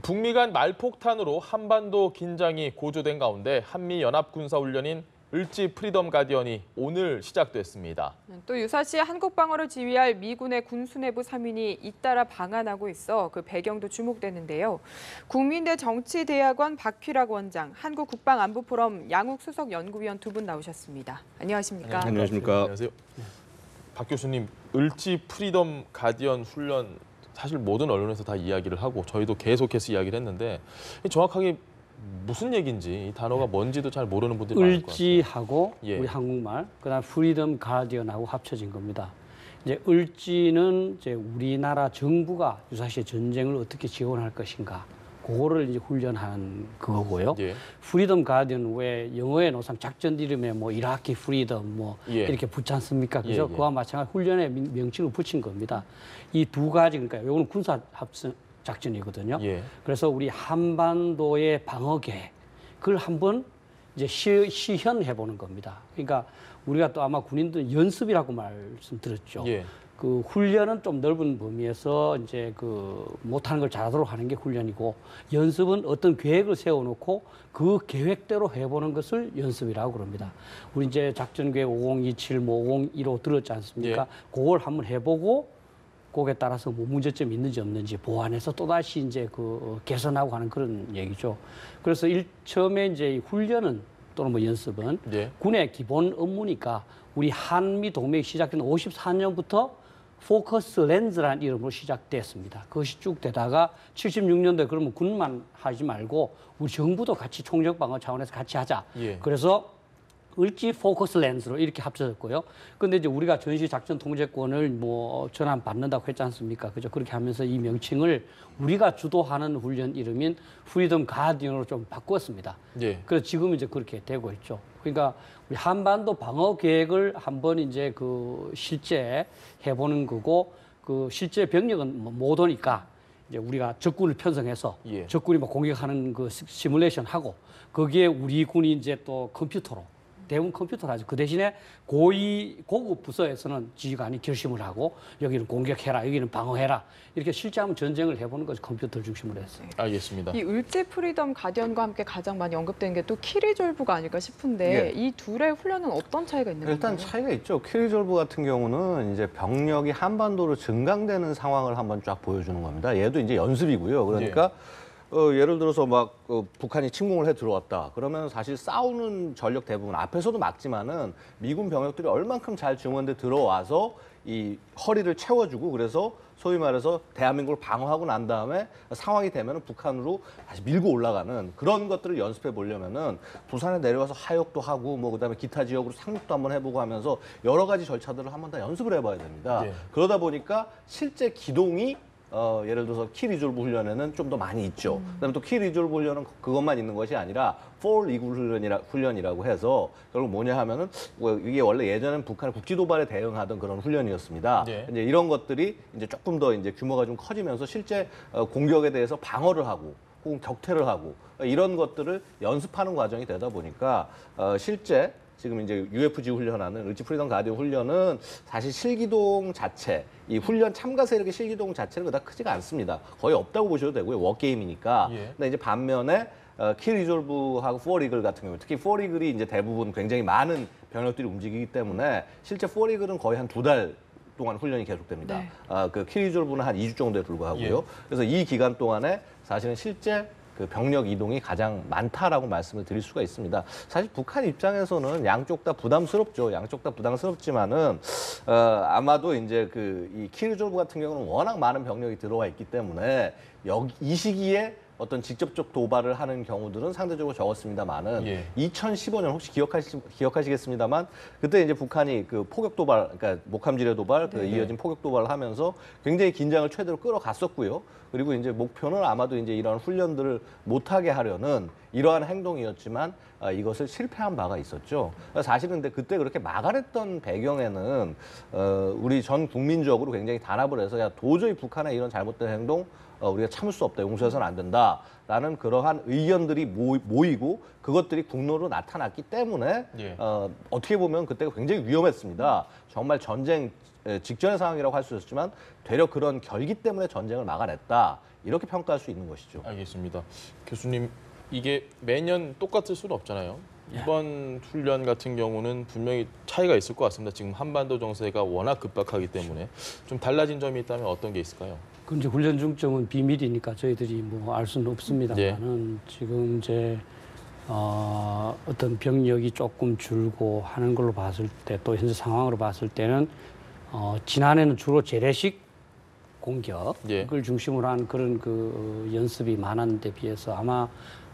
북미 간 말폭탄으로 한반도 긴장이 고조된 가운데 한미 연합 군사 훈련인 을지 프리덤 가디언이 오늘 시작됐습니다. 또 유사시 한국 방어를 지휘할 미군의 군수내부 3인이 잇따라 방한하고 있어 그 배경도 주목되는데요. 국민대 정치대학원 박휘락 원장, 한국국방안보포럼 양욱 수석연구위원 두 분 나오셨습니다. 안녕하십니까? 네, 안녕하십니까? 안녕하세요. 박 교수님, 을지 프리덤 가디언 훈련 사실 모든 언론에서 다 이야기를 하고 저희도 계속해서 이야기를 했는데 정확하게 무슨 얘기인지 이 단어가 뭔지도 잘 모르는 분들이 많을 것 같아요. 을지하고 예. 우리 한국말, 그다음 프리덤 가디언하고 합쳐진 겁니다. 이제 을지는 이제 우리나라 정부가 유사시에 전쟁을 어떻게 지원할 것인가, 그거를 이제 훈련하는 그거고요. 예. 프리덤 가디언 왜 영어의 노상 작전 이름에 뭐 이라키 프리덤 뭐 예. 이렇게 붙지 않습니까? 그죠? 예. 그와 마찬가지 훈련의 명칭을 붙인 겁니다. 이 두 가지, 그러니까 요거는 군사 합성 작전이거든요. 예. 그래서 우리 한반도의 방어 계획을 한번 이제 시현해 보는 겁니다. 그러니까 우리가 또 아마 군인들 연습이라고 말씀드렸죠. 예. 그 훈련은 좀 넓은 범위에서 이제 그 못하는 걸 잘하도록 하는 게 훈련이고, 연습은 어떤 계획을 세워놓고 그 계획대로 해보는 것을 연습이라고 그럽니다. 우리 이제 작전계획 5027, 뭐 5015 들었지 않습니까? 예. 그걸 한번 해보고 거기에 따라서 뭐 문제점이 있는지 없는지 보완해서 또다시 이제 그 개선하고 하는 그런 얘기죠. 그래서 처음에 이제 이 훈련은 또는 뭐 연습은 예. 군의 기본 업무니까 우리 한미 동맹이 시작된 54년부터 포커스 렌즈라는 이름으로 시작됐습니다. 그것이 쭉 되다가 76년도에 그러면 군만 하지 말고 우리 정부도 같이 총력 방어 차원에서 같이 하자. 예. 그래서 을지 포커스 렌즈로 이렇게 합쳐졌고요. 근데 이제 우리가 전시 작전 통제권을 뭐 전환 받는다고 했지 않습니까? 그죠? 그렇게 하면서 이 명칭을 우리가 주도하는 훈련 이름인 프리덤 가디언으로 좀 바꾸었습니다. 예. 그래서 지금 이제 그렇게 되고 있죠. 그러니까 우리 한반도 방어 계획을 한번 이제 그 실제 해보는 거고, 그 실제 병력은 못 오니까 이제 우리가 적군을 편성해서 예. 적군이 뭐 공격하는 그 시뮬레이션 하고, 거기에 우리 군이 이제 또 컴퓨터로 대부분 컴퓨터로 하죠. 그 대신에 고급 부서에서는 지휘관이 결심을 하고 여기는 공격해라, 여기는 방어해라, 이렇게 실제 한번 전쟁을 해보는 것을 컴퓨터를 중심으로 했어요. 알겠습니다. 이 을지 프리덤 가디언과 함께 가장 많이 언급되는 게 또 키리졸브가 아닐까 싶은데 예. 이 둘의 훈련은 어떤 차이가 있는 일단 건가요? 차이가 있죠. 키리졸브 같은 경우는 이제 병력이 한반도로 증강되는 상황을 한번 쫙 보여주는 겁니다. 얘도 이제 연습이고요. 그러니까 예를 들어서 막 북한이 침공을 해 들어왔다. 그러면 사실 싸우는 전력 대부분 앞에서도 막지만은 미군 병력들이 얼만큼 잘 증원돼 들어와서 이 허리를 채워주고, 그래서 소위 말해서 대한민국을 방어하고 난 다음에 상황이 되면은 북한으로 다시 밀고 올라가는 그런 것들을 연습해 보려면은 부산에 내려와서 하역도 하고 뭐 그다음에 기타 지역으로 상륙도 한번 해보고 하면서 여러 가지 절차들을 한번 다 연습을 해봐야 됩니다. 예. 그러다 보니까 실제 기동이 예를 들어서 키 리졸브 훈련에는 좀 더 많이 있죠. 그다음에 또 키 리졸브 훈련은 그것만 있는 것이 아니라 폴 리그 훈련이라고 해서 결국 뭐냐 하면은 이게 원래 예전엔 북한의 국지 도발에 대응하던 그런 훈련이었습니다. 네. 이제 이런 것들이 이제 조금 더 이제 규모가 좀 커지면서 실제 공격에 대해서 방어를 하고 혹은 격퇴를 하고 이런 것들을 연습하는 과정이 되다 보니까 실제 지금 이제 UFG 훈련하는 을지 프리덤 가디언 훈련은 사실 실기동 자체, 이 훈련 참가 세력의 실기동 자체는 그닥 크지가 않습니다. 거의 없다고 보셔도 되고요. 워게임이니까. 예. 근데 이제 반면에 키 리졸브하고 포리글 같은 경우, 특히 포리글이 이제 대부분 굉장히 많은 병력들이 움직이기 때문에 실제 포리글은 거의 한 2달 동안 훈련이 계속됩니다. 네. 그 키 리졸브는 한 2주 정도에 불과하고요. 예. 그래서 이 기간 동안에 사실은 실제 그 병력 이동이 가장 많다라고 말씀을 드릴 수가 있습니다. 사실 북한 입장에서는 양쪽 다 부담스럽죠. 양쪽 다 부담스럽지만은 아마도 이제 그 이 키리졸브 같은 경우는 워낙 많은 병력이 들어와 있기 때문에 이 시기에 어떤 직접적 도발을 하는 경우들은 상대적으로 적었습니다만은 예. 2015년 혹시 기억하시겠습니다만 그때 이제 북한이 그 포격 도발, 그러니까 목함지뢰 도발, 그 이어진 포격 도발을 하면서 굉장히 긴장을 최대로 끌어갔었고요. 그리고 이제 목표는 아마도 이제 이런 훈련들을 못하게 하려는 이러한 행동이었지만 이것을 실패한 바가 있었죠. 사실은 근데 그때 그렇게 막아냈던 배경에는 우리 전 국민적으로 굉장히 단합을 해서 야 도저히 북한의 이런 잘못된 행동 우리가 참을 수 없다, 용서해서는 안 된다라는 그러한 의견들이 모이고 그것들이 국로로 나타났기 때문에 예. 어떻게 보면 그때가 굉장히 위험했습니다. 정말 전쟁 직전의 상황이라고 할 수 있었지만 되려 그런 결기 때문에 전쟁을 막아냈다. 이렇게 평가할 수 있는 것이죠. 알겠습니다. 교수님, 이게 매년 똑같을 수는 없잖아요. 이번 훈련 같은 경우는 분명히 차이가 있을 것 같습니다. 지금 한반도 정세가 워낙 급박하기 때문에 좀 달라진 점이 있다면 어떤 게 있을까요? 그 이제 훈련 중점은 비밀이니까 저희들이 뭐 알 수는 없습니다만은 지금 이제 어떤 병력이 조금 줄고 하는 걸로 봤을 때 또 현재 상황으로 봤을 때는 지난해는 주로 재래식 공격을 중심으로 한 그런 그 연습이 많았는데 비해서 아마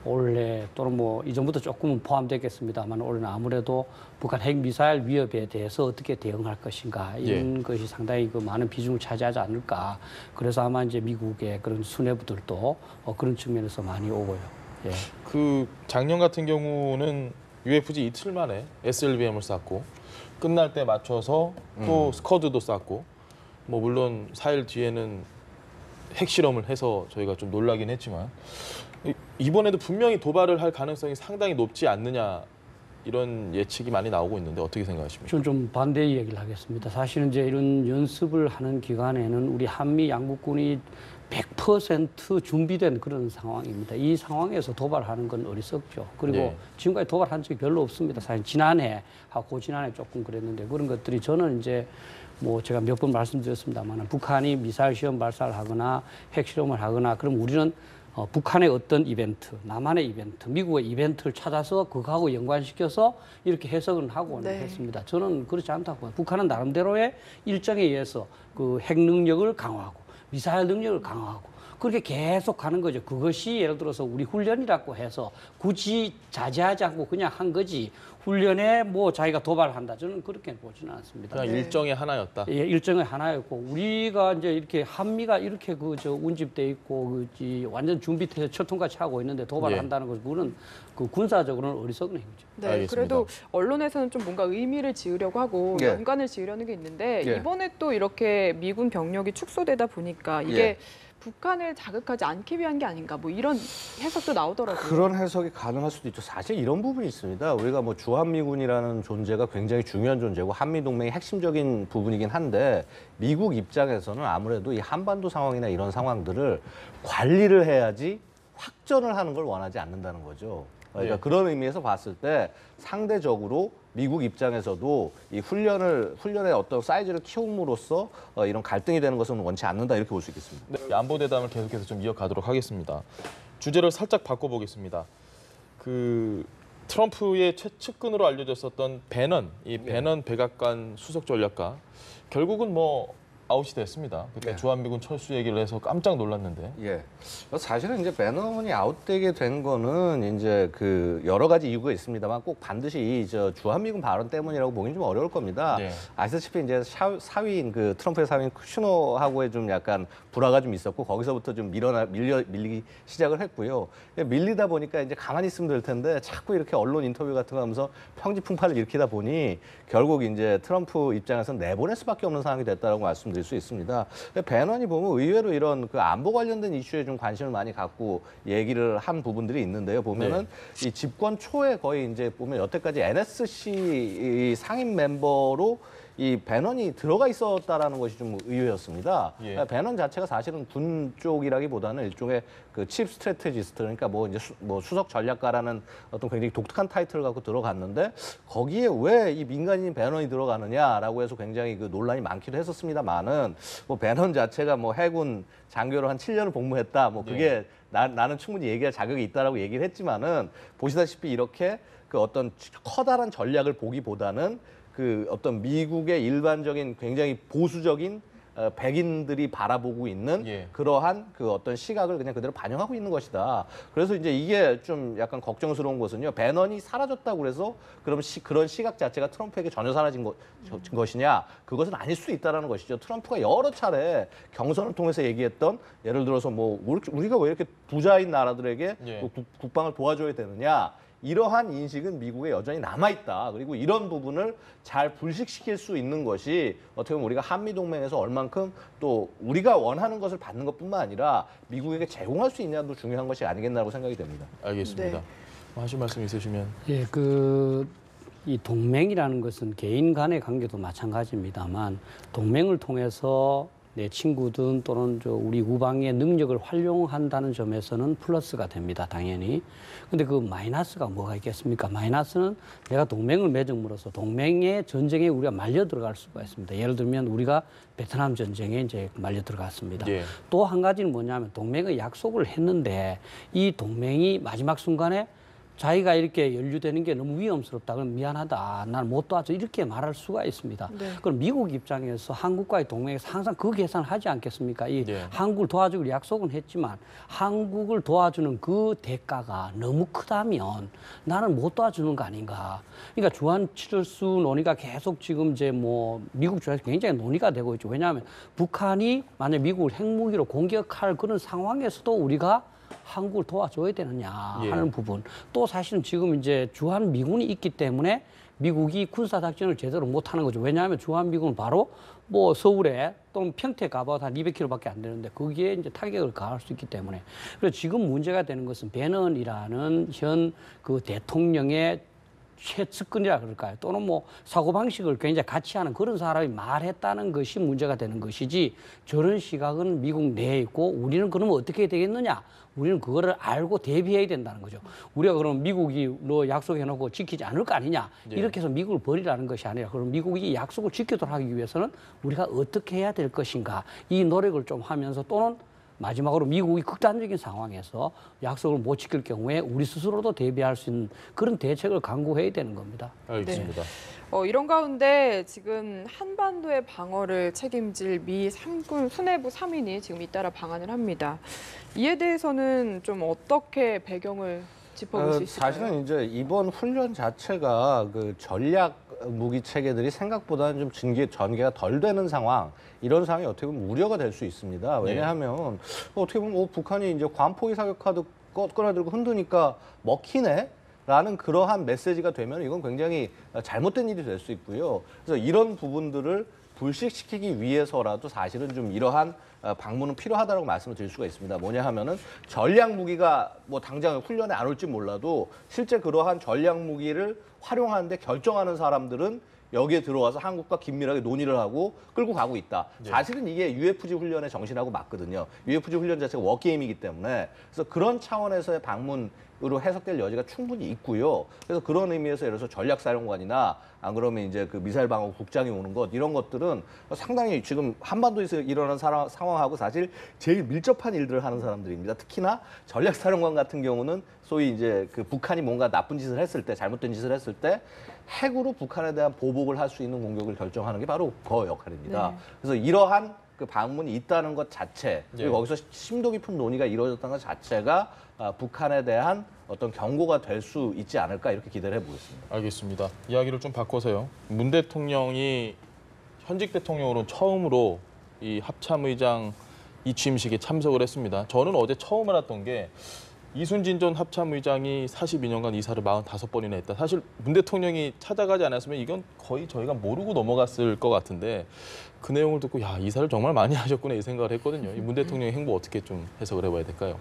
올해 또는 뭐 이전부터 조금은 포함되겠습니다만 올해는 아무래도 북한 핵 미사일 위협에 대해서 어떻게 대응할 것인가 이런 것이 상당히 그 많은 비중을 차지하지 않을까. 그래서 아마 이제 미국의 그런 수뇌부들도 그런 측면에서 많이 오고요. 예. 그 작년 같은 경우는 UFG 이틀 만에 SLBM을 쐈고 끝날 때 맞춰서 또 스커드도 쐈고 뭐 물론 4일 뒤에는 핵실험을 해서 저희가 좀 놀라긴 했지만 이번에도 분명히 도발을 할 가능성이 상당히 높지 않느냐 이런 예측이 많이 나오고 있는데 어떻게 생각하십니까? 저는 좀 반대의 얘기를 하겠습니다. 사실은 이제 이런 연습을 하는 기간에는 우리 한미 양국군이 100% 준비된 그런 상황입니다. 이 상황에서 도발하는 건 어리석죠. 그리고 지금까지 도발한 적이 별로 없습니다. 사실 지난해하고 지난해 조금 그랬는데 그런 것들이 저는 이제 뭐 제가 몇 번 말씀드렸습니다만 북한이 미사일 시험 발사를 하거나 핵실험을 하거나 그럼 우리는 북한의 어떤 이벤트, 남한의 이벤트, 미국의 이벤트를 찾아서 그거하고 연관시켜서 이렇게 해석을 하고 했습니다. 저는 그렇지 않다고 봐요. 북한은 나름대로의 일정에 의해서 그 핵 능력을 강화하고 미사일 능력을 강화하고 그렇게 계속 가는 거죠. 그것이 예를 들어서 우리 훈련이라고 해서 굳이 자제하지 않고 그냥 한 거지 훈련에 뭐 자기가 도발한다. 저는 그렇게 보지는 않습니다. 그냥 일정의 하나였다. 예, 일정의 하나였고 우리가 이제 이렇게 한미가 이렇게 그 운집돼 있고 완전 준비돼서 철통같이 하고 있는데 도발을 한다는 것은 그거는 그 군사적으로는 어리석은 행위죠. 네, 알겠습니다. 그래도 언론에서는 좀 뭔가 의미를 지으려고 하고 연관을 지으려는 게 있는데 이번에 또 이렇게 미군 병력이 축소되다 보니까 이게 북한을 자극하지 않기 위한 게 아닌가 뭐 이런 해석도 나오더라고요. 그런 해석이 가능할 수도 있죠. 사실 이런 부분이 있습니다. 우리가 뭐 주한미군이라는 존재가 굉장히 중요한 존재고 한미동맹의 핵심적인 부분이긴 한데 미국 입장에서는 아무래도 이 한반도 상황이나 이런 상황들을 관리를 해야지 확전을 하는 걸 원하지 않는다는 거죠. 그러니까 그런 의미에서 봤을 때 상대적으로 미국 입장에서도 이 훈련의 어떤 사이즈를 키움으로써 이런 갈등이 되는 것은 원치 않는다 이렇게 볼 수 있겠습니다. 네, 안보 대담을 계속해서 좀 이어가도록 하겠습니다. 주제를 살짝 바꿔보겠습니다. 그 트럼프의 최측근으로 알려졌었던 배넌, 이 배넌 백악관 수석 전략가 결국은 뭐 아웃이 됐습니다. 그때 주한미군 철수 얘기를 해서 깜짝 놀랐는데. 예. 사실은 이제 배넌이 아웃되게 된 거는 이제 그 여러 가지 이유가 있습니다만 꼭 반드시 이 주한미군 발언 때문이라고 보기는 좀 어려울 겁니다. 아시다시피 이제 사위인 그 트럼프의 사위인 쿠슈너하고의 좀 약간 불화가 좀 있었고 거기서부터 좀 밀리기 시작을 했고요. 밀리다 보니까 이제 가만히 있으면 될 텐데 자꾸 이렇게 언론 인터뷰 같은 거 하면서 평지풍파를 일으키다 보니 결국 이제 트럼프 입장에서는 내보낼 수밖에 없는 상황이 됐다라고 말씀드릴 수 있습니다. 배넌이 보면 의외로 이런 그 안보 관련된 이슈에 좀 관심을 많이 갖고 얘기를 한 부분들이 있는데요. 보면은 이 집권 초에 거의 이제 보면 여태까지 NSC 상임 멤버로 이 배넌이 들어가 있었다라는 것이 좀 의외였습니다. 배넌 자체가 사실은 군 쪽이라기보다는 일종의 그 칩 스트래테지스트 그러니까 뭐 이제 수석 전략가라는 어떤 굉장히 독특한 타이틀을 갖고 들어갔는데 거기에 왜 이 민간인 배넌이 들어가느냐라고 해서 굉장히 그 논란이 많기도 했었습니다만은 뭐 배넌 자체가 뭐 해군 장교로 한 7년을 복무했다. 뭐 그게 나는 충분히 얘기할 자격이 있다라고 얘기를 했지만은 보시다시피 이렇게 그 어떤 커다란 전략을 보기보다는 그 어떤 미국의 일반적인 굉장히 보수적인 백인들이 바라보고 있는 그러한 그 어떤 시각을 그냥 그대로 반영하고 있는 것이다. 그래서 이제 이게 좀 약간 걱정스러운 것은요. 배넌이 사라졌다고 그래서 그럼 그런 시각 자체가 트럼프에게 전혀 사라진 것이냐? 그것은 아닐 수 있다라는 것이죠. 트럼프가 여러 차례 경선을 통해서 얘기했던 예를 들어서 뭐 우리가 왜 이렇게 부자인 나라들에게 국방을 도와줘야 되느냐? 이러한 인식은 미국에 여전히 남아있다. 그리고 이런 부분을 잘 불식시킬 수 있는 것이 어떻게 보면 우리가 한미동맹에서 얼만큼 또 우리가 원하는 것을 받는 것뿐만 아니라 미국에게 제공할 수 있냐도 중요한 것이 아니겠나라고 생각이 됩니다. 알겠습니다. 하실 말씀 있으시면. 예, 그 이 동맹이라는 것은 개인 간의 관계도 마찬가지입니다만 동맹을 통해서 내 친구든 또는 우리 우방의 능력을 활용한다는 점에서는 플러스가 됩니다, 당연히. 근데 그 마이너스가 뭐가 있겠습니까? 마이너스는 내가 동맹을 맺음으로써 동맹의 전쟁에 우리가 말려 들어갈 수가 있습니다. 예를 들면 우리가 베트남 전쟁에 이제 말려 들어갔습니다. 예. 또 한 가지는 뭐냐면 동맹의 약속을 했는데 이 동맹이 마지막 순간에 자기가 이렇게 연루되는 게 너무 위험스럽다. 그럼 미안하다. 난 못 도와줘. 이렇게 말할 수가 있습니다. 네. 그럼 미국 입장에서 한국과의 동맹에서 항상 그 계산을 하지 않겠습니까? 이 네. 한국을 도와주기로 약속은 했지만 한국을 도와주는 그 대가가 너무 크다면 나는 못 도와주는 거 아닌가. 그러니까 주한 치를수 논의가 계속 지금 이제 뭐 미국 쪽에서 굉장히 논의가 되고 있죠. 왜냐하면 북한이 만약 미국을 핵무기로 공격할 그런 상황에서도 우리가 한국을 도와줘야 되느냐 하는 부분. 또 사실은 지금 이제 주한 미군이 있기 때문에 미국이 군사 작전을 제대로 못 하는 거죠. 왜냐하면 주한 미군은 바로 뭐 서울에 또는 평택 가봐도 한 200km밖에 안 되는데 거기에 이제 타격을 가할 수 있기 때문에. 그래서 지금 문제가 되는 것은 배넌이라는 현 그 대통령의 최측근이라 그럴까요? 또는 뭐 사고방식을 굉장히 같이 하는 그런 사람이 말했다는 것이 문제가 되는 것이지 저런 시각은 미국 내에 있고 우리는 그러면 어떻게 해야 되겠느냐? 우리는 그거를 알고 대비해야 된다는 거죠. 우리가 그럼 미국이 너 약속해놓고 지키지 않을 거 아니냐? 예. 이렇게 해서 미국을 버리라는 것이 아니라 그럼 미국이 약속을 지키도록 하기 위해서는 우리가 어떻게 해야 될 것인가? 이 노력을 좀 하면서 또는 마지막으로 미국이 극단적인 상황에서 약속을 못 지킬 경우에 우리 스스로도 대비할 수 있는 그런 대책을 강구해야 되는 겁니다. 알겠습니다. 이런 가운데 지금 한반도의 방어를 책임질 미 삼군 수뇌부 3인이 지금 잇따라 방한을 합니다. 이에 대해서는 좀 어떻게 배경을 짚어볼 수 있을까요? 사실은 이제 이번 훈련 자체가 그 전략 무기 체계들이 생각보다는 좀 전개가 덜 되는 상황, 이런 상황이 어떻게 보면 우려가 될 수 있습니다. 왜냐하면 어떻게 보면 북한이 이제 관포기 사격카드 꺼내들고 흔드니까 먹히네? 라는 그러한 메시지가 되면 이건 굉장히 잘못된 일이 될 수 있고요. 그래서 이런 부분들을 불식시키기 위해서라도 사실은 좀 이러한 방문은 필요하다고 말씀을 드릴 수가 있습니다. 뭐냐 하면은 전략 무기가 뭐 당장 훈련에 안 올지 몰라도 실제 그러한 전략 무기를 활용하는데 결정하는 사람들은 여기에 들어와서 한국과 긴밀하게 논의를 하고 끌고 가고 있다. 사실은 이게 UFG 훈련의 정신하고 맞거든요. UFG 훈련 자체가 워게임이기 때문에 그래서 그런 차원에서의 방문으로 해석될 여지가 충분히 있고요. 그래서 그런 의미에서 예를 들어서 전략사령관이나 안 그러면 이제 그 미사일 방어 국장이 오는 것 이런 것들은 상당히 지금 한반도에서 일어나는 상황하고 사실 제일 밀접한 일들을 하는 사람들입니다. 특히나 전략사령관 같은 경우는 소위 이제 그 북한이 뭔가 나쁜 짓을 했을 때, 잘못된 짓을 했을 때 핵으로 북한에 대한 보복을 할 수 있는 공격을 결정하는 게 바로 그 역할입니다. 네. 그래서 이러한 그 방문이 있다는 것 자체, 그리고 예. 거기서 심도 깊은 논의가 이루어졌다는 것 자체가 북한에 대한 어떤 경고가 될 수 있지 않을까 이렇게 기대를 해보겠습니다. 알겠습니다. 이야기를 좀 바꿔서요. 문 대통령이 현직 대통령으로 처음으로 이 합참의장 이 취임식에 참석을 했습니다. 저는 어제 처음 알았던 게 이순진 전 합참의장이 42년간 이사를 45번이나 했다. 사실 문 대통령이 찾아가지 않았으면 이건 거의 저희가 모르고 넘어갔을 것 같은데 그 내용을 듣고 야, 이사를 정말 많이 하셨구나 이 생각을 했거든요. 이 문 대통령의 행보 어떻게 좀 해석을 해봐야 될까요?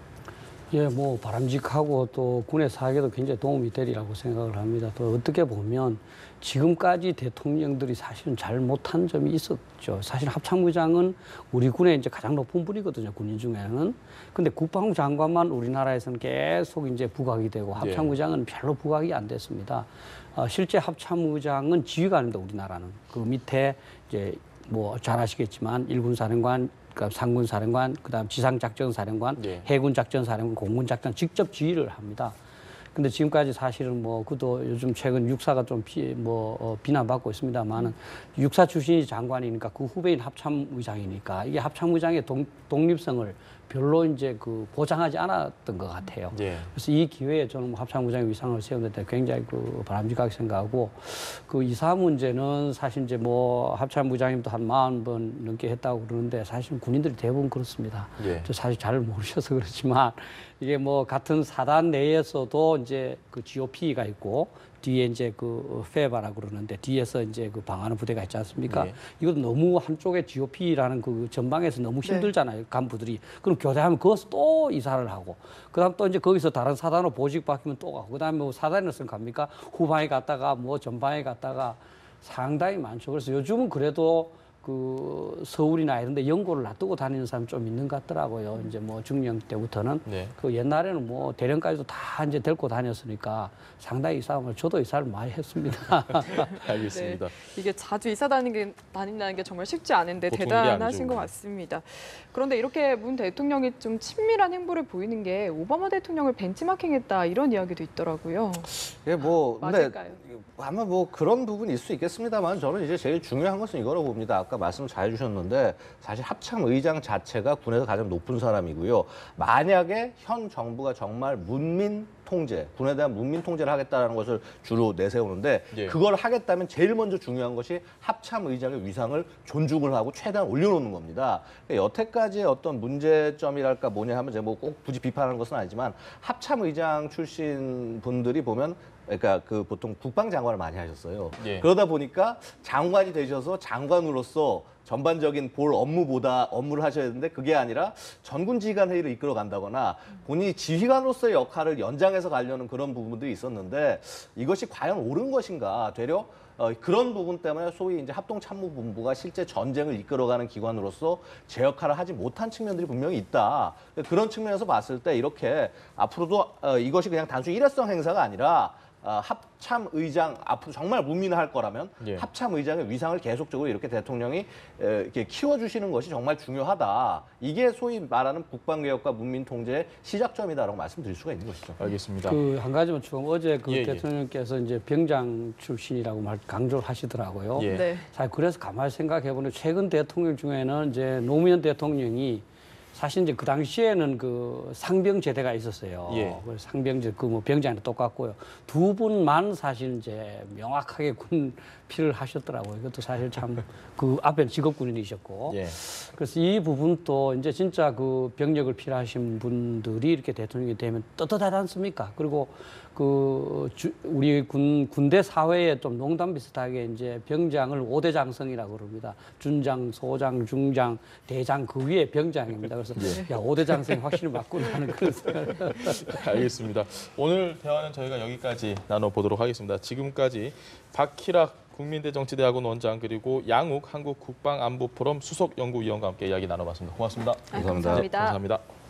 예, 뭐 바람직하고 또 군의 사역에도 굉장히 도움이 되리라고 생각을 합니다. 또 어떻게 보면 지금까지 대통령들이 사실은 잘 못한 점이 있었죠. 사실 합참의장은 우리 군의 이제 가장 높은 분이거든요, 군인 중에는. 근데 국방부 장관만 우리나라에서는 계속 이제 부각이 되고 합참의장은 별로 부각이 안 됐습니다. 실제 합참의장은 지휘관인데 우리나라는 그 밑에 이제 뭐 잘 아시겠지만 일군사령관, 그러니까 상군사령관, 그다음 지상작전사령관, 네. 해군작전사령관, 공군작전 직접 지휘를 합니다. 근데 지금까지 사실은 뭐 그도 요즘 최근 육사가 좀 비난받고 있습니다만은 육사 출신이 장관이니까 그 후배인 합참의장이니까 이게 합참의장의 독립성을 별로 이제 그 보장하지 않았던 것 같아요. 예. 그래서 이 기회에 저는 뭐 합참의장의 위상을 세우는데 굉장히 그 바람직하게 생각하고 그 이사 문제는 사실 이제 뭐 합참의장님도 한 40번 넘게 했다고 그러는데 사실은 군인들이 대부분 그렇습니다. 예. 저 사실 잘 모르셔서 그렇지만 이게 뭐 같은 사단 내에서도 이제 그 GOP가 있고 뒤에 이제 그 페바라 그러는데 뒤에서 이제 그 방어하는 부대가 있지 않습니까? 예. 이것도 너무 한쪽에 GOP라는 그 전방에서 너무 힘들잖아요. 간부들이. 그럼 교대하면 거기서 또 이사를 하고 그다음 또 이제 거기서 다른 사단으로 보직 바뀌면 또 가고 그다음에 뭐 사단이었으면 갑니까? 후방에 갔다가 뭐 전방에 갔다가 상당히 많죠. 그래서 요즘은 그래도 그 서울이나 이런 데 연고를 놔두고 다니는 사람이 좀 있는 것 같더라고요. 이제 뭐 중령 때부터는. 네. 그 옛날에는 뭐 대령까지도 다 이제 데리고 다녔으니까 상당히 이 싸움을 저도 이사를 많이 했습니다. 알겠습니다. 이게 자주 이사 다닌다는 게 정말 쉽지 않은데 보통 일이 대단하신 아니죠. 것 같습니다. 그런데 이렇게 문 대통령이 좀 친밀한 행보를 보이는 게 오바마 대통령을 벤치마킹했다 이런 이야기도 있더라고요. 예, 뭐 근데 맞을까요? 아마 뭐 그런 부분이 있을 수 있겠습니다만 저는 이제 제일 중요한 것은 이거라고 봅니다. 아까 말씀 잘 해주셨는데 사실 합참 의장 자체가 군에서 가장 높은 사람이고요. 만약에 현 정부가 정말 문민 통제, 군에 대한 문민 통제를 하겠다는 것을 주로 내세우는데 예. 그걸 하겠다면 제일 먼저 중요한 것이 합참 의장의 위상을 존중을 하고 최대한 올려놓는 겁니다. 그러니까 여태까지의 어떤 문제점이랄까 뭐냐 하면 제가 뭐 꼭 굳이 비판하는 것은 아니지만 합참 의장 출신 분들이 보면 그러니까 그 보통 국방장관을 많이 하셨어요. 예. 그러다 보니까 장관이 되셔서 장관으로서 전반적인 볼 업무를 하셔야 되는데 그게 아니라 전군 지휘관 회의를 이끌어 간다거나 본인이 지휘관으로서의 역할을 연장해서 가려는 그런 부분들이 있었는데 이것이 과연 옳은 것인가? 되려 그런 부분 때문에 소위 이제 합동참모본부가 실제 전쟁을 이끌어가는 기관으로서 제 역할을 하지 못한 측면들이 분명히 있다. 그런 측면에서 봤을 때 이렇게 앞으로도 이것이 그냥 단순히 일회성 행사가 아니라 합참 의장 앞으로 정말 문민할 거라면 예. 합참 의장의 위상을 계속적으로 이렇게 대통령이 이렇게 키워주시는 것이 정말 중요하다. 이게 소위 말하는 국방개혁과 문민 통제의 시작점이다라고 말씀드릴 수가 있는 것이죠. 알겠습니다. 그 한 가지만 좀 어제 그 예, 예. 대통령께서 이제 병장 출신이라고 강조를 하시더라고요. 예. 네. 사실 그래서 가만히 생각해 보면 최근 대통령 중에는 이제 노무현 대통령이 사실 이제 그 당시에는 그 상병 제대가 있었어요. 예. 그래서 상병제 그 뭐 병장이 똑같고요. 두 분만 사실 이제 명확하게 군 피를 하셨더라고요. 이것도 사실 참 그 앞에는 직업군인이셨고. 예. 그래서 이 부분도 이제 진짜 그 병력을 필요하신 분들이 이렇게 대통령이 되면 떳떳하지 않습니까? 그리고 그 우리 군대 사회에 좀 농담 비슷하게 이제 병장을 5대 장성이라고 그럽니다. 준장, 소장, 중장, 대장 그 위에 병장입니다. 그래서 야 5대 장성이 확실히 맞구나 하는 그런 생각을. 알겠습니다. 오늘 대화는 저희가 여기까지 나눠보도록 하겠습니다. 지금까지 박희락 국민대정치대학원 원장 그리고 양욱 한국국방안보포럼 수석연구위원과 함께 이야기 나눠봤습니다. 고맙습니다. 감사합니다. 감사합니다. 감사합니다.